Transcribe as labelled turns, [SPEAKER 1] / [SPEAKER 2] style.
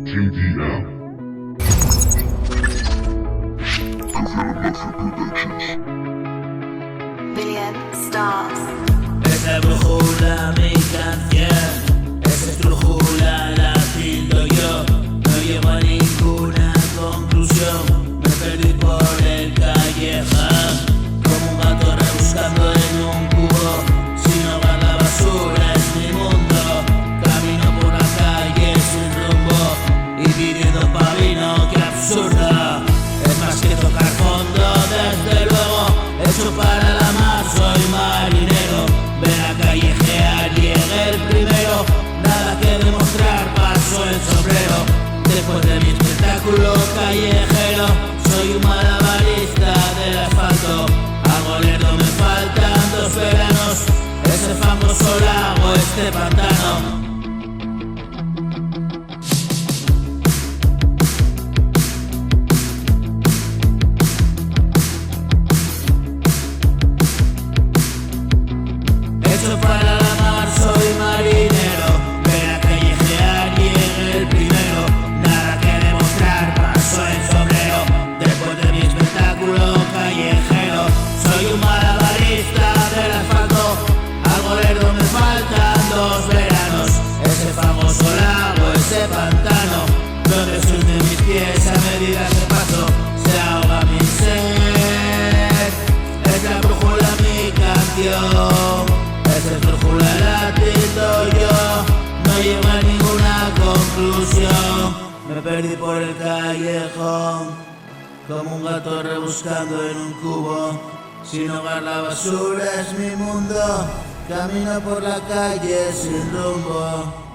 [SPEAKER 1] JDM.
[SPEAKER 2] Billion stars.
[SPEAKER 3] Esa brújula mi canción, esa estrújula la tildo yo. No llego a ninguna conclusión, me perdí por el callejón, como un gato rebuscando en un cubo. Si no va la basura es mi mundo, camino por la calle sin rumbo y pidiendo pavino, qué absurdo. Es más que tocar fondo, desde luego, hecho para la mar, soy marinero. Ven a callejear, llegué el primero, nada que demostrar, paso el sombrero. Después de mi espectáculo callejero, soy un malabarista del asfalto. Algo lerdo, me faltan 2 veranos, ese famoso lago, este pantano. Hecho para la mar, soy marinero. Ven a callejear, llegué el primero. Nada que demostrar, paso el sombrero. Después de mi espectáculo callejero, soy un malabarista del asfalto. Algo lerdo, me faltan 2 veranos, ese famoso lago, ese pantano, donde se hunden mis pies a medida que paso, se ahoga mi ser. Es la brújula mi canción, esa brújula la tildo yo. No llego a ninguna conclusión, me perdí por el callejón, como un gato rebuscando en un cubo. Sin hogar la basura es mi mundo, camino por la calle sin rumbo.